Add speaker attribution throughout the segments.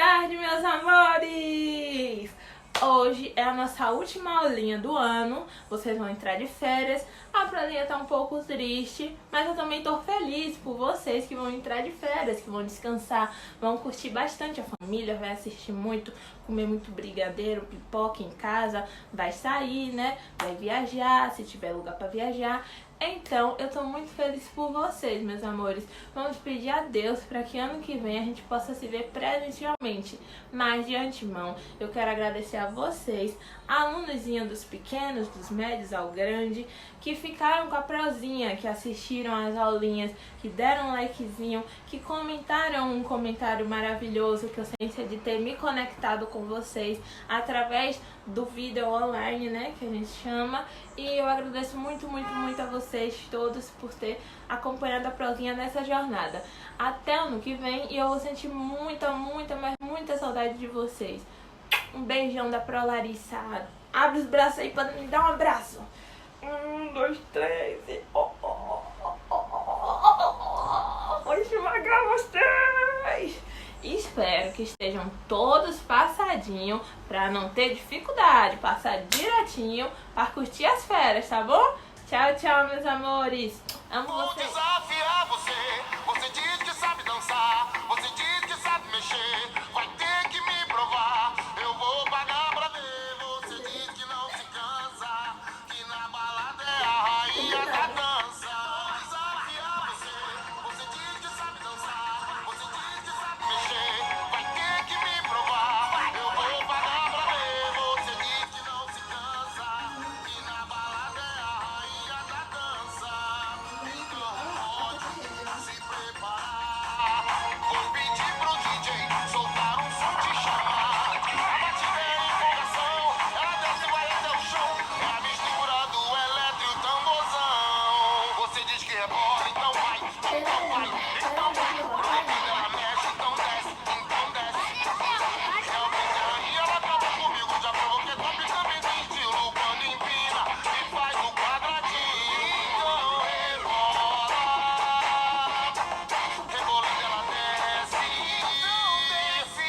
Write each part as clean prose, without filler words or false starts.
Speaker 1: tarde, meus amores! Hoje é a nossa última aulinha do ano, vocês vão entrar de férias. A Pralinha tá um pouco triste, mas eu também tô feliz por vocês que vão entrar de férias, que vão descansar, vão curtir bastante a família, vai assistir muito, comer muito brigadeiro, pipoca em casa, vai sair, né? Vai viajar, se tiver lugar pra viajar. Então, eu tô muito feliz por vocês, meus amores. Vamos pedir a Deus para que ano que vem a gente possa se ver presencialmente. Mas, de antemão, eu quero agradecer a vocês, alunozinhos dos pequenos, dos médios ao grande, que ficaram com a prosinha, que assistiram às aulinhas, que deram um likezinho, que comentaram um comentário maravilhoso, que eu sei de ter me conectado com vocês através do vídeo online, né, que a gente chama. E eu agradeço muito, muito, muito a vocês todos por ter acompanhado a prosinha nessa jornada. Até ano que vem, e eu vou sentir muita, muita, mas muita saudade de vocês. Um beijão da Pro Larissa. Abre os braços aí pra me dar um abraço. 1, 2, 3 e... Vou esmagar vocês! Espero que estejam todos passadinho pra não ter dificuldade, passar direitinho pra curtir as férias, tá bom? Tchau, tchau, meus amores. Amo vocês.
Speaker 2: Vou desafiar você. Você diz que sabe dançar, você diz que sabe mexer. Vai ter que me provar. Eu vou pagar pra ver. Você diz que não se cansa, que na balada é a rainha da dança. Vou desafiar você. Você diz que sabe dançar, você diz que sabe mexer. Vai ter que me provar. Eu vou pagar pra ver. Você diz que não se cansa, que na balada é a rainha da dança. Então pode se preparar. Vou pedir pro DJ soltar um som de chamar. A batida é empolgação, ela desce e vai até o chão. É a mistura do eletro e o tamborzão. Você diz que rebola, então vai, então vai, então vai. Quando ela mexe, então desce, então desce. Realmente a rainha ela acaba comigo, já provoquei top também tem estilo. Quando empina e faz o quadradinho, então rebola. Rebolando ela desce, desce.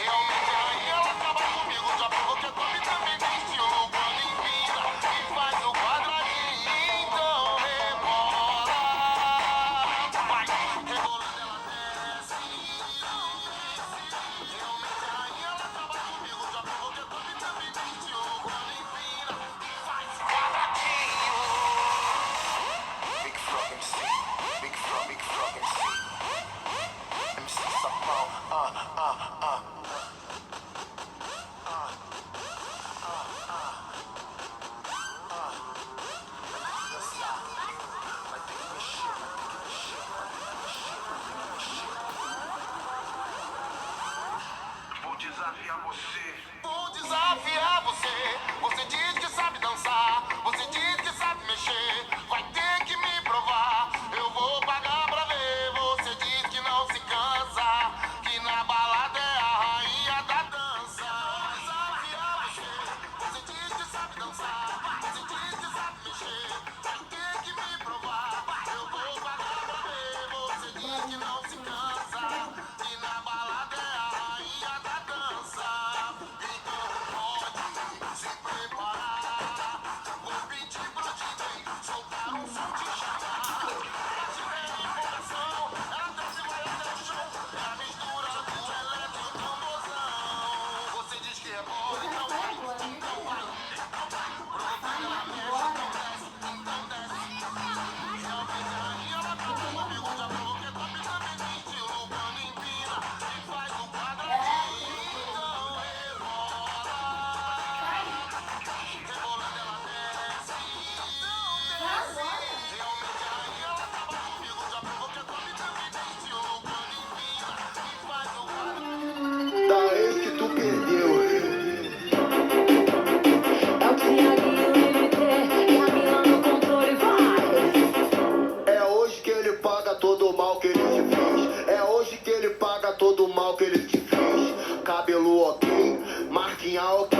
Speaker 2: Realmente a rainha ela acaba comigo, já provoquei top também tem estilo. Quando empina e faz o quadradinho, então rebola. Vai, rebolando ela desce, desce. Realmente a rainha ela acaba comigo, já provoquei top também tem estilo. Quando empina e faz o quadradinho. Big Frog MC, Big Frog MC. MC Sapão, Vou desafiar você. Vou desafiar você. Você diz que sabe dançar, você diz que sabe mexer. Vai ter que me provar. Eu vou pagar pra ver. Você diz que não se cansa, que na balada é a rainha da dança. Vou desafiar você. Você diz que sabe dançar, você diz que sabe mexer. Vai ter que me provar. Eu vou pagar pra ver. Você diz que não se cansa, que na balada é a rainha da dança. Então pode se preparar. Vou pedir pro DJ soltar um som de chamar. Ela tiver empolgação, ela desce e vai até o chão. É a mistura do eletro e o tamborzão. Você diz que é bom, então vai, então vai, então vai. Provocando ela mexe, então desce, então desce. Realmente a rainha ela tá comigo, já provoquei top também tem estilo. Quando empina e faz o quadradinho, então rebola. Rebolando ela desce, desce. Realmente a rainha ela tava comigo, já provoquei top também tem estilo. Quando empina e faz o quadradinho.
Speaker 3: Da ex que tu perdeu.
Speaker 4: É o Triaguinho MT e a Mila no controle, vai!
Speaker 3: É hoje que ele paga todo o mal que ele te fez. É hoje que ele paga todo o mal que ele te fez. Cabelo ok, marquinha ok,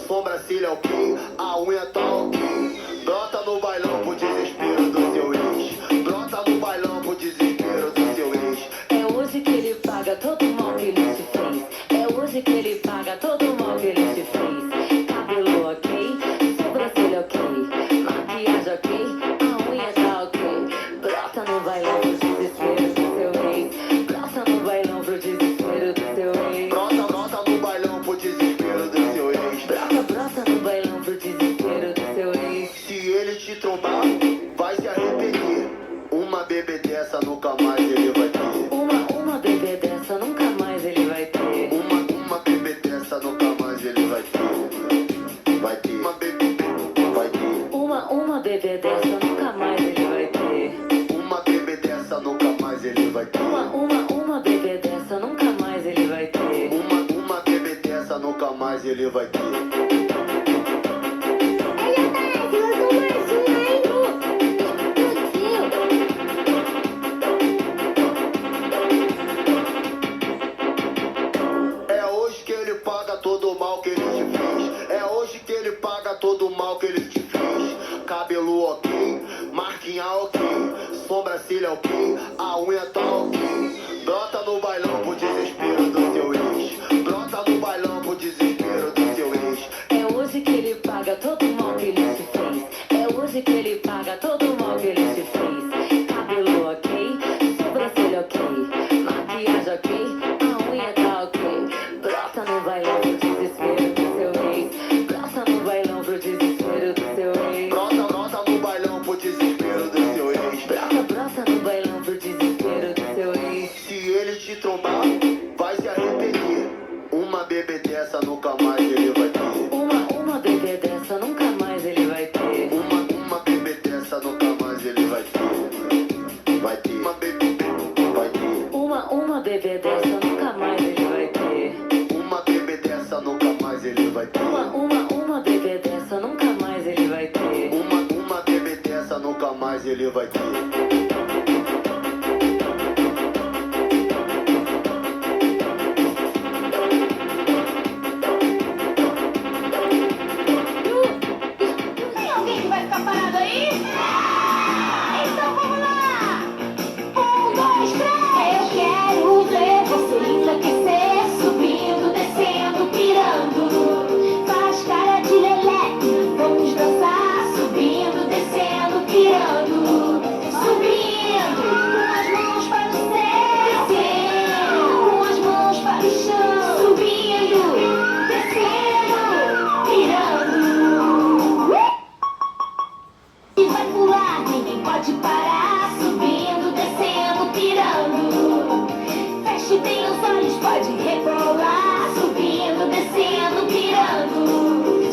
Speaker 3: sobrancelha ok, a unha tá ok. Brota no bailão pro desespero do seu ex. Brota no bailão pro desespero do seu ex.
Speaker 4: É hoje que ele paga todo o mal que ele te fez. É hoje que ele paga todo o mal que ele te fez. Cabelo ok, sobrancelha ok, maquiagem ok, a unha tá ok. Brota no bailão pro desespero do seu ex. Brota no bailão pro desespero do seu ex.
Speaker 3: Brota no bailão pro desespero do seu ex.
Speaker 4: Brota no bailão pro desespero do seu ex.
Speaker 3: Se ele te trombar, vai se arrepender. Uma bebê dessa nunca mais ele vai ter.
Speaker 4: Uma bebê dessa nunca mais ele vai ter.
Speaker 3: Uma bebê dessa nunca mais ele vai ter. Vai ter. Uma bebê vai ter.
Speaker 4: Uma bebê dessa nunca mais ele vai ter.
Speaker 3: Uma bebê dessa nunca mais ele vai ter.
Speaker 4: Uma bebê dessa nunca mais ele vai ter.
Speaker 3: Uma bebê dessa nunca mais ele vai ter. É hoje que ele paga todo o mal que ele te fez. É hoje que ele paga todo o mal que ele te fez. Cabelo ok, marquinha ok, sobrancelha ok, a unha tá ok. Brota no bailão pro desespero do seu ex. Brota no bailão pro desespero do seu ex.
Speaker 4: É hoje que ele paga todo o mal que ele te fez. É hoje que ele paga todo o mal que ele te fez. Cabelo ok, sobrancelha ok, maquiagem ok, a unha tá ok. Brota no bailão pro desespero do seu ex. Brota no bailão pro desespero do seu ex.
Speaker 3: Brota no bailão pro desespero do seu ex.
Speaker 4: Brota no bailão pro desespero do seu ex.
Speaker 3: Se ele te trombar, vai se arrepender. Uma bebê dessa nunca mais ele vai ter.
Speaker 4: Uma bebê dessa nunca mais ele vai ter.
Speaker 3: Uma bebê dessa nunca mais ele vai ter. Vai ter. Uma bebê vai ter.
Speaker 4: Uma bebê dessa nunca mais ele vai ter.
Speaker 3: Uma bebê dessa nunca mais ele vai ter.
Speaker 4: Uma bebê dessa nunca mais ele vai ter.
Speaker 3: Uma bebê dessa nunca mais ele vai ter.
Speaker 5: Tem alguém que vai ficar parado aí? Então vamos lá! 1, 2, 3! Eu quero ver você enlouquecer, subindo, descendo, pirando. Faz cara de lelé, vamos dançar, subindo, descendo, pirando. Subindo, com as mãos para o céu, descendo, com as mãos para o chão, subindo, descendo, pirando. E vai pular, ninguém pode parar, subindo, descendo, pirando. Feche bem os olhos, pode rebolar, subindo, descendo, pirando.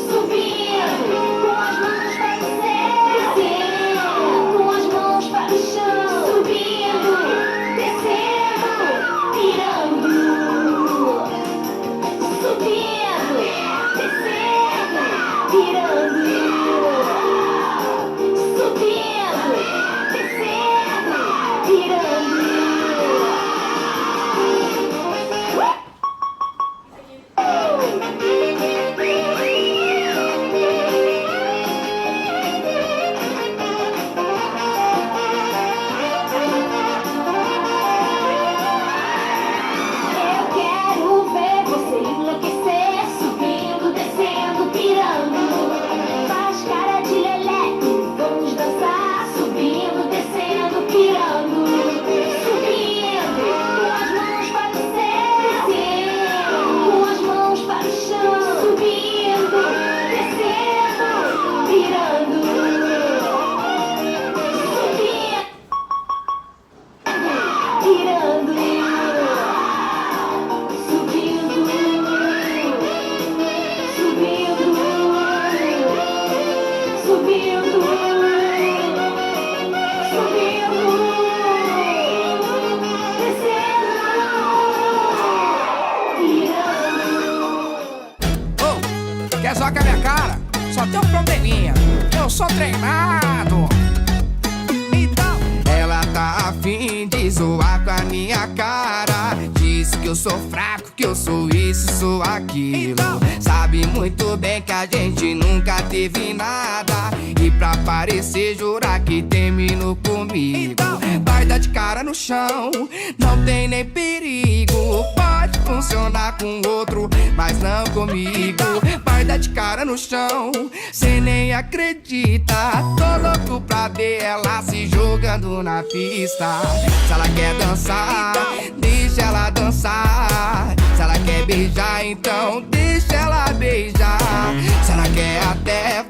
Speaker 5: Subindo, com as mãos para o céu, descendo, com as mãos para o chão, subindo, descendo, pirando. Subindo, descendo, pirando. Subindo, descendo, pirando. Eu quero ver você enlouquecer, subindo, descendo, pirando. Faz cara de lelé, vamos dançar, subindo, descendo, pirando. Subindo, com as mãos para o céu, descendo, com as mãos para o chão, subindo, descendo, pirando. Subindo, pirando. Subindo, subindo, subindo, subindo, descendo, pirando.
Speaker 6: Ô, quer zoar com a minha cara? Só tem um probleminha. Eu sou treinado. Então, ela tá afim de zoar com a minha cara. Diz que eu sou fraco, que eu sou isso, sou aquilo. Sabe muito bem que a gente nunca teve nada, e pra parecer jurar que terminou comigo. Vai dar de cara no chão, não tem nem perigo. Pode funcionar com outro, mas não comigo. Vai dar de cara no chão, cê nem acredita. Tô louco pra ver ela se jogando na pista. Se ela quer dançar, deixa ela dançar. Se ela quer beijar, então deixa ela beijar. Se ela quer até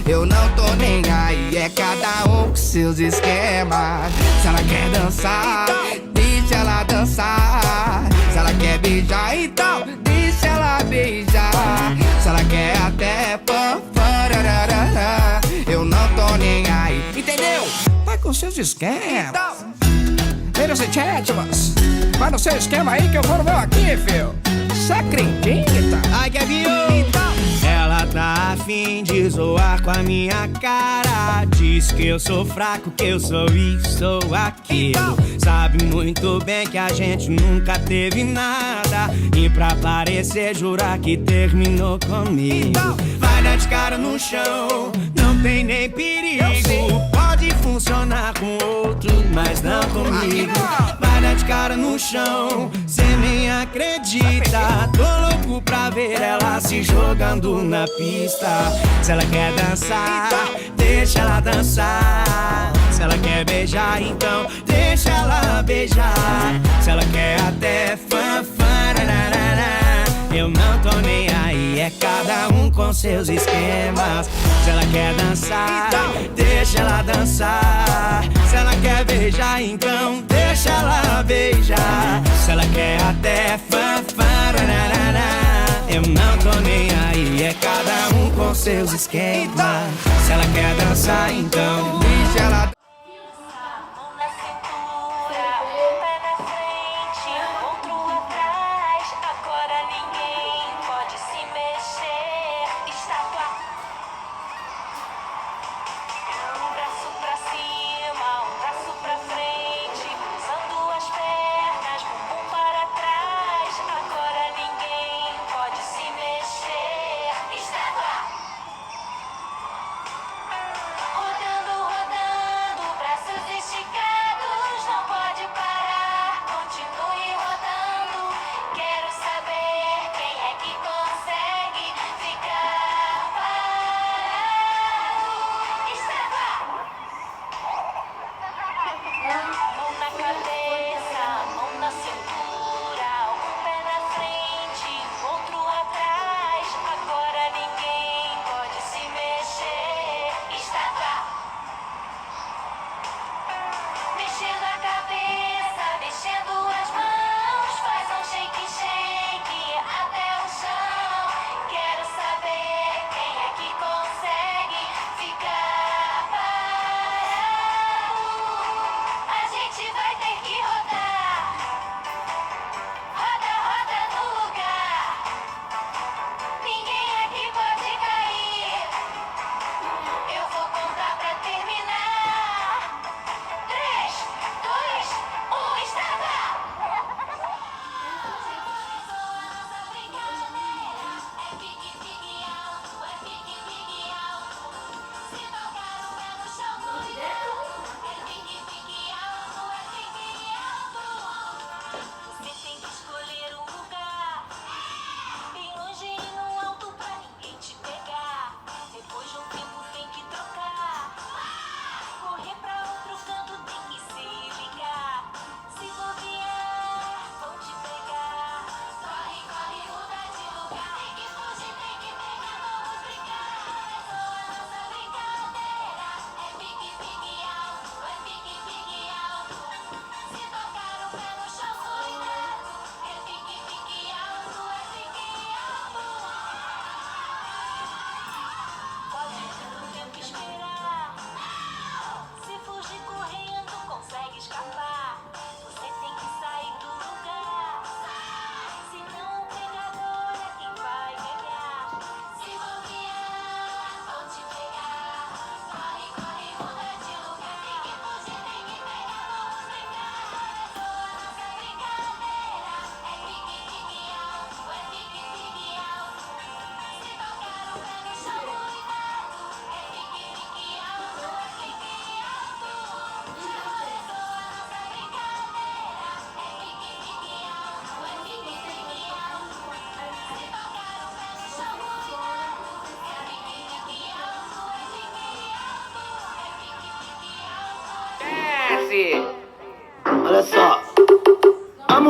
Speaker 6: eu não tô nem aí, é cada um com seus esquemas. Se ela quer dançar, deixa ela dançar. Se ela quer beijar, então deixa ela beijar. Se ela quer até eu não tô nem aí, entendeu? Vai com seus esquemas. Ladies and gentlemen, vai no seu esquema aí que eu vou no meu aqui, filho. Cê acredita?
Speaker 7: Ai, Kevinho! Ela tá afim de zoar com a minha cara. Diz que eu sou fraco, que eu sou isso, sou aquilo. Sabe muito bem que a gente nunca teve nada, e pra parecer jurar que terminou comigo. Vai dar de cara no chão, não tem nem perigo. Pode funcionar com outro, mas não comigo. Vai dar de cara no chão, cê nem acredita. Tô louco pra ver ela se jogando na pista. Se ela quer dançar, deixa ela dançar. Se ela quer beijar, então deixa ela beijar. Se ela quer até eu não tô nem aí, é cada um com seus esquemas. Se ela quer dançar, deixa ela dançar. Se ela quer beijar, então deixa ela beijar. Se ela quer até eu não tô nem aí, é cada um com seus esquemas. Se ela quer dançar, então deixa ela.
Speaker 5: Mão na cintura, um pé na frente, outro atrás. Agora ninguém pode se mexer. Estátua. Um braço pra cima, um braço pra frente, cruzando as pernas, bumbum para trás. Agora ninguém pode se mexer. Estátua. Rodando, rodando.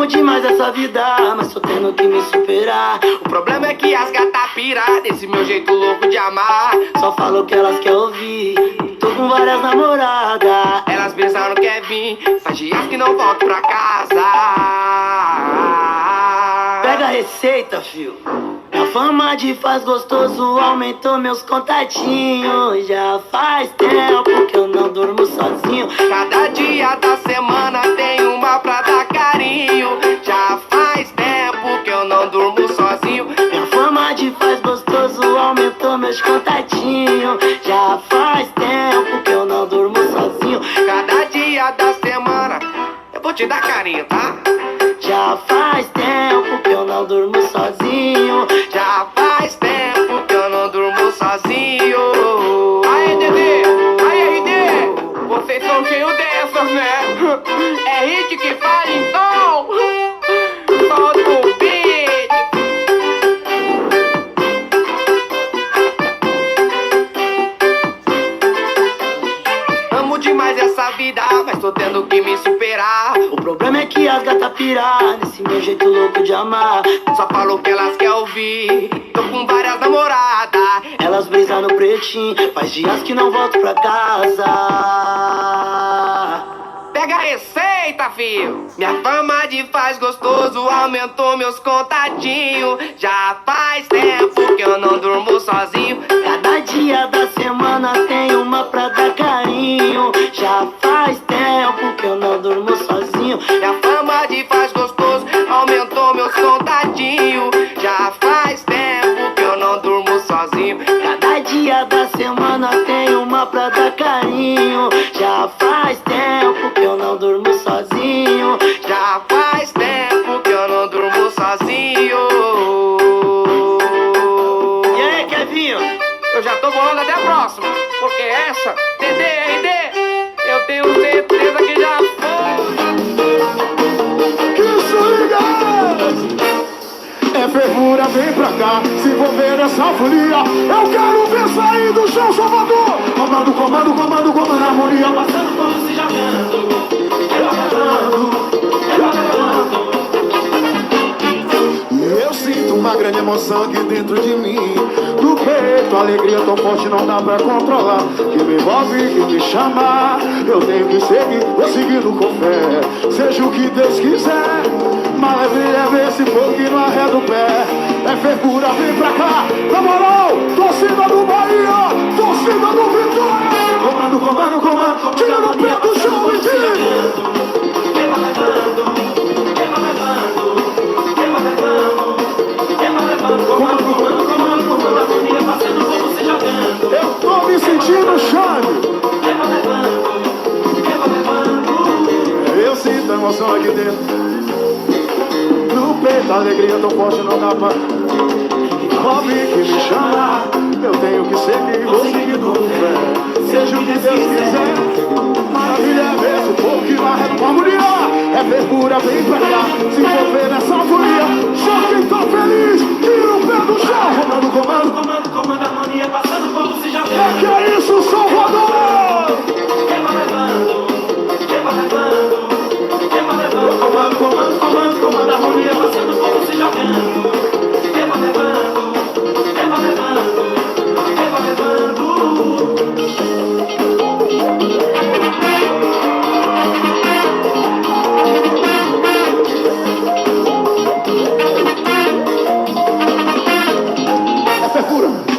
Speaker 8: amo demais essa vida, mas tô tendo que me superar.
Speaker 6: O problema é que as gatas pira desse meu jeito louco de amar.
Speaker 8: Só falo o que elas querem ouvir. Tô com várias namoradas.
Speaker 6: Elas pensaram que quer vir, faz dias que não volto pra casa.
Speaker 8: Pega a receita, fio. A fama de faz gostoso aumentou meus contatinhos. Já faz tempo que eu não durmo sozinho.
Speaker 6: Cada dia da semana tem uma pra dar carinho. Já faz tempo que eu não durmo sozinho.
Speaker 8: Minha fama de faz gostoso aumentou meus contatinhos. Já faz tempo que eu não durmo sozinho.
Speaker 6: Cada dia da semana eu vou te dar carinho, tá?
Speaker 8: Já faz tempo que eu não durmo sozinho.
Speaker 6: Já faz tempo que eu não durmo sozinho. Aí, Dedê, aí, RD, vocês são cheios dessas, né? É hit que faz então. Solta o beat. Amo demais essa vida, mas tô tendo que me superar.
Speaker 8: O problema é que as gatas pirar nesse meu jeito louco de amar.
Speaker 6: Só falo o que elas querem ouvir. Tô com várias namoradas.
Speaker 8: Elas brisam no pretinho, faz dias que não volto pra casa.
Speaker 6: Pega a receita, filho. Minha fama de faz gostoso aumentou meus contatinhos. Já faz tempo que eu não durmo sozinho.
Speaker 8: Cada dia da semana tem uma pra dar carinho. Já faz tempo que eu não durmo sozinho.
Speaker 6: Minha fama de faz gostoso aumentou meus contatinhos. Já faz tempo que eu não durmo sozinho.
Speaker 8: Cada dia da semana tem uma pra dar carinho. Já faz tempo que eu não durmo sozinho.
Speaker 6: Já faz tempo que eu não durmo sozinho.
Speaker 8: E aí, Kevinho?
Speaker 6: Eu já tô bolando até a próxima, porque essa, DDRD, eu tenho certeza que já foi.
Speaker 2: Que swing é fervura, vem pra cá, se envolver nessa folia. Eu quero ver sair do chão, Salvador. Comando, comando, comando, comando, harmonia. Passando como se jogando. Eu sinto uma grande emoção aqui dentro de mim. No peito, a alegria tão forte não dá pra controlar. Que me envolve, que me chama. Eu tenho que seguir, vou seguindo com fé. Seja o que Deus quiser. Maravilha, vê esse fogo que não arreda o pé. É fervura, vem pra cá. Na moral, torcida do Bahia, torcida do Vitória. Comando, comando, comando. Tira no pé do chão e tira. Eu tô me sentindo chave. Eu sinto a emoção aqui dentro. No peito a alegria tão forte não dá pra. Hobby que me chama. Eu tenho que seguir, vou seguir com fé. Seja o que Deus quiser. Maravilha é ver se o povo que varre no harmonia. É fervura, vem pra cá. Se envolver nessa folia. Só quem tá feliz, tira o pé do chão. Comando, comando, comando, comando, harmonia. Passando como se já vê. É que é isso, Salvador! Comando, comando, comando, comando, harmonia. Passando como se já vê.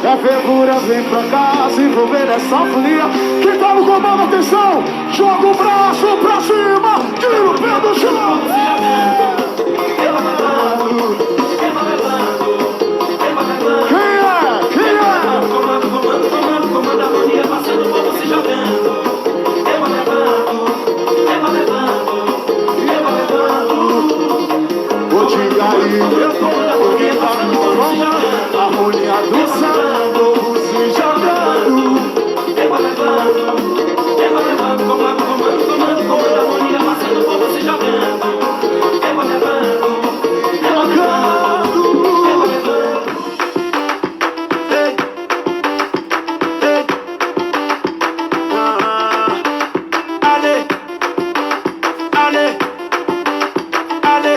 Speaker 2: É fervura, vem pra cá, se envolver nessa folia. Quem tá no comando, atenção, joga o braço pra cima, tira o pé do chão. Quem é? Quem é? Comando, comando, comando, comando, harmonia, passando o povo se jogando. Eba levando, eba levando, eba levando. Vou te engarir, eu tô porque tá no comando. Harmonia do samba, se jogando. Eba levando, comando, comando, comando, comando, harmonia, passando o povo se jogando. Eba levando, jogando. Eba levando. Ei, ei, ale, ale, ale.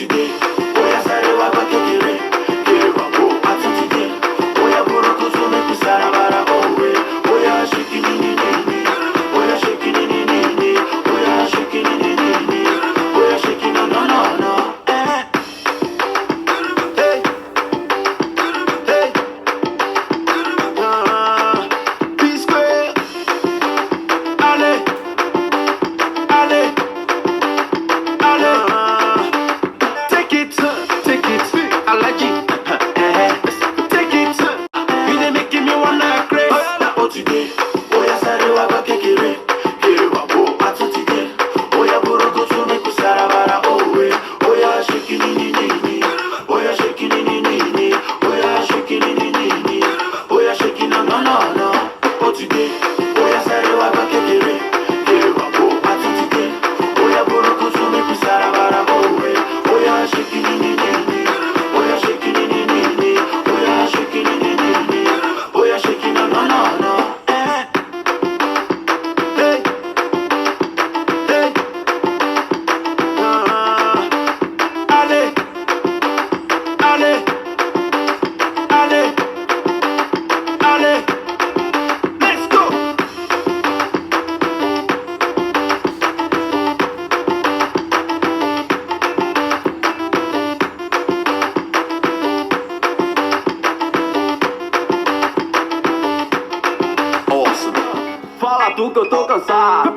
Speaker 8: otide, oya sare wa ba kekere, kere wa bo atutide, oya buruku zume kusara bara owe, oya shake it ni ni, oya shake it ni ni, oya shake it ni ni, oya shake it no no no no. Fala tu que eu tô cansado.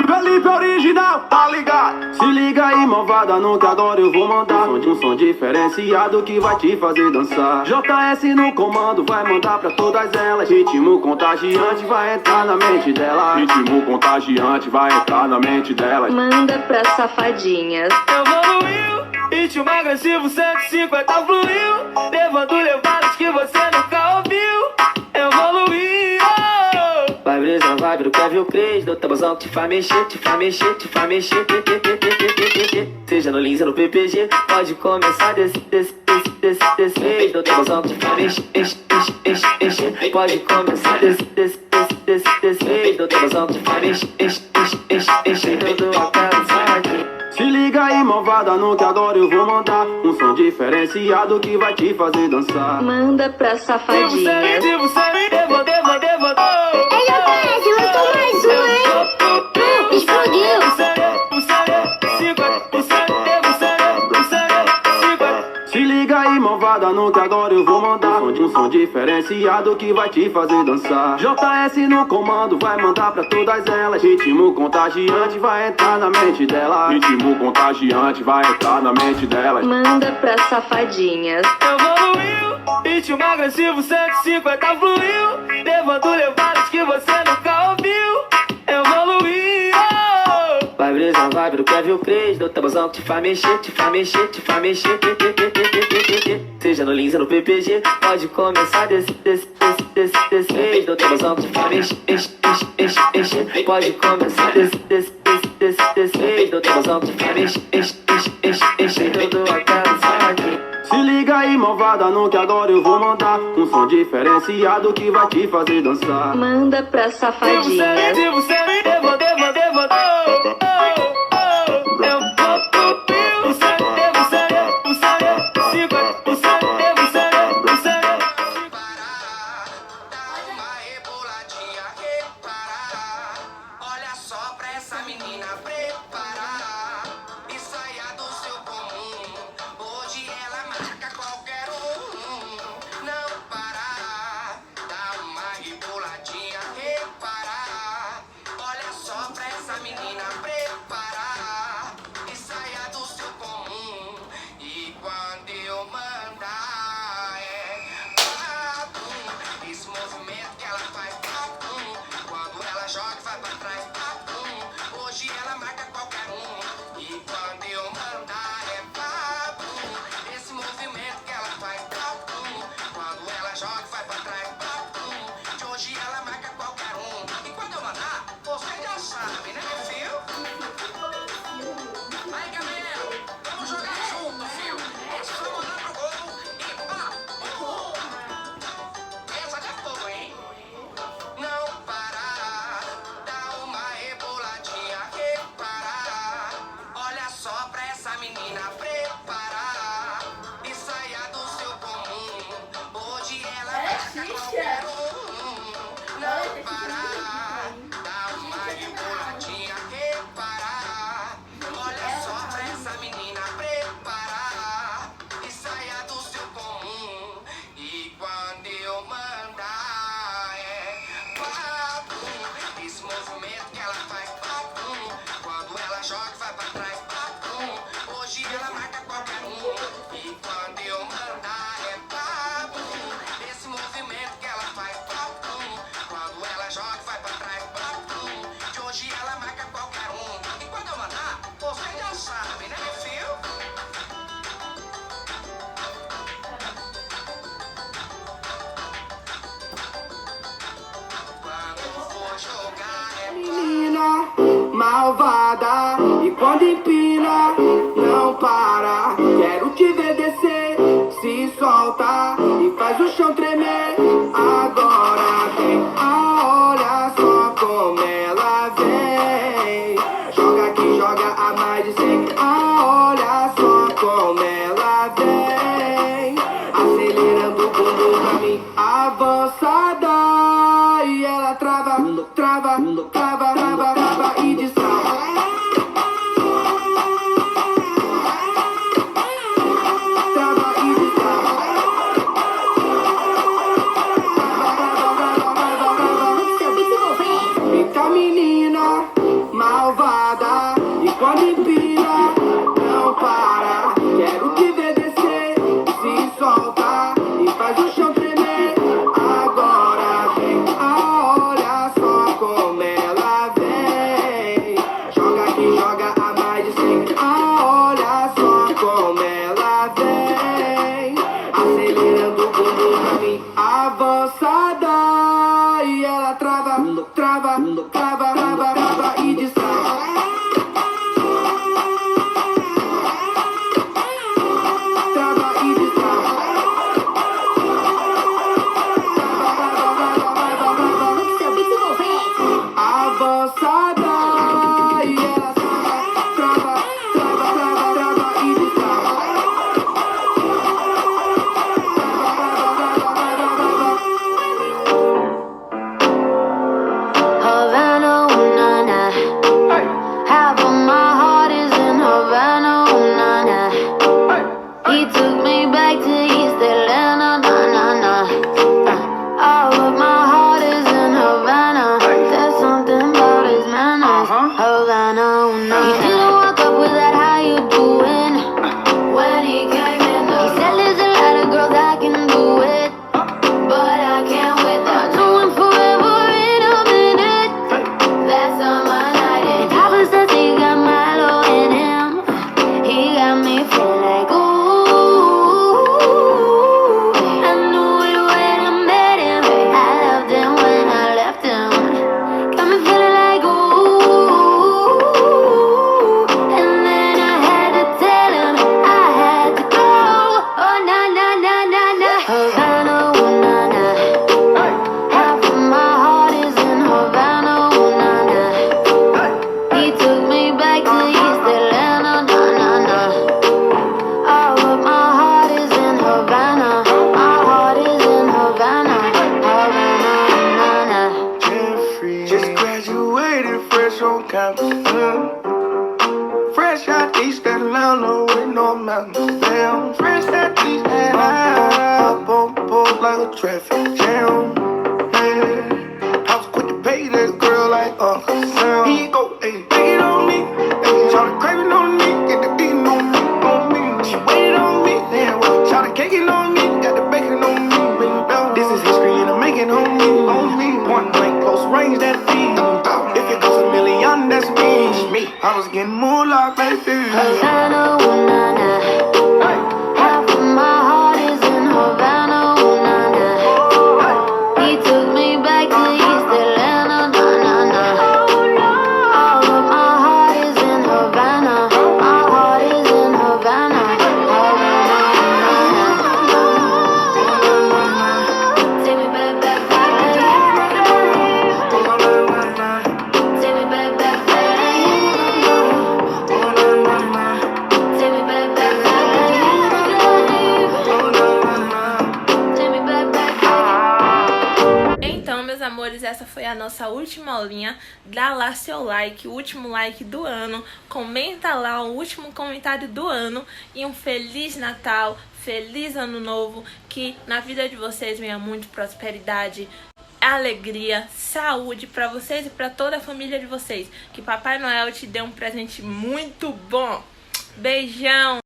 Speaker 8: Felipe original, tá ligado? Se liga aí, malvada, no que agora eu vou mandar um som diferenciado que vai te fazer dançar. JS no comando, vai mandar pra todas elas. Ritmo contagiante vai entrar na mente dela. Ritmo contagiante vai entrar na mente delas.
Speaker 4: Manda pra safadinhas.
Speaker 7: Evoluiu, ritmo agressivo 150 fluiu, levando levadas que você nunca ouviu. Evoluiu. Vai brisa, vai pro Kevin Cres, do tabuzão que te faz mexer, te faz mexer, te faz mexer. Seja no Lins ou no PPG, pode começar desse vez. Do tabuzão que te faz mexer, pode começar desse vez. Do tabuzão que te faz mexer, todo a casa.
Speaker 8: Se liga aí, malvada, no que agora eu vou mandar um som diferenciado que vai te fazer dançar.
Speaker 4: Manda pra safadinhas.
Speaker 5: Ei, JS, lançou mais um, hein? Explodiu.
Speaker 8: Se liga aí, malvada, no que agora eu vou mandar um som diferenciado que vai te fazer dançar. JS no comando, vai mandar pra todas elas. Ritmo contagiante vai entrar na mente dela. Ritmo contagiante vai entrar na mente delas.
Speaker 4: Manda pra safadinhas.
Speaker 7: Evoluiu, ritmo agressivo 150 fluiu, levando levadas que você nunca ouviu. Evoluiu. Vai brisa, vai pro Kevin Cres, do tabuzão que te faz mexer, te faz mexer, te faz mexer. Seja no Lins ou no PPG, pode começar desse vez. Do tabuzão que te faz mexer, pode começar desse vez. Do tabuzão que te faz mexer, todo a casa.
Speaker 8: Se liga aí, malvada, no que agora eu vou mandar um som diferenciado que vai te fazer dançar.
Speaker 4: Manda pra safadinhas.
Speaker 2: Menina preta.
Speaker 3: malvada. E quando empina, não para. Quero te ver descer, se solta e faz o chão tremer. Agora vem, olha só como ela vem. Joga aqui, joga a mais de 100. Olha só como ela vem. Acelerando o bumbum pra mim, avançada. E ela trava, trava, trava, trava, trava e destrava. Trava e destrava. Eita menina malvada. E quando empina, não para. Quero te ver descer, se solta e faz o chão tremer. Agora vem, olha só como ela vem. Joga aqui, joga a mais de 100. Olha só como ela vem. Acelerando o bumbum pra mim, avançada. E ela trava, trava, trava, trava, trava e destrava. Trava e destrava. Avançada. E ela trava, trava, trava, trava, trava e destrava.
Speaker 4: Havana, ooh, na, na. Half of my heart is in Havana, ooh, na, na. He took me back to East Atlanta, na, na, na. All of my heart is in Havana. There's something about his manners. Havana, ooh, na, na. He didn't walk up with that, how you doing? When he came in, he said there's a lot of girls that can do it, but I can't without doing forever in a minute. That's on my night. And Papa says he got Milo in him. He got me feeling like ooh. I knew it when I met him. I loved him when I left him. Got me feeling like ooh. And then I had to tell him I had to go. Oh na na na na na. Havana, ooh, na na. Half of my heart is in Havana, ooh, na na. He took me back to East Atlanta, na na na. All of my heart is in Havana. My heart is in Havana, Havana, na na.
Speaker 8: Jeffrey just graduated fresh on campus. Fresh out East Atlanta with no mountains. Damn, fresh out East Atlanta. Up on post like a traffic jam. Yeah. I was quick to pay that girl like Uncle Sam. He go, hey, take it on me. Hey, try to crave it on me. Get the beating on me, on me. She waited on me. Damn, well, try to cake it on me. Got the bacon on me. This is history and I'm making on me. Point blank, close range, that beat. If it goes a million, that's me. I was getting more like baby.
Speaker 4: Havana, ooh, na na. Half of my heart is in Havana, ooh, na na. He took me back to East Atlanta, na na na. All of my heart is in Havana. My heart is in Havana, Havana, na na. Take me back, back, back. Take me back, back, back. Take me back, back, back. Take me back, back, back.
Speaker 1: Então, meus amores, essa foi a nossa última aulinha. Dá lá seu like, o último like do ano. Comenta lá o último comentário do ano. E um Feliz Natal, Feliz Ano Novo. Que na vida de vocês venha muito prosperidade, alegria, saúde pra vocês e pra toda a família de vocês. Que Papai Noel te dê um presente muito bom. Beijão!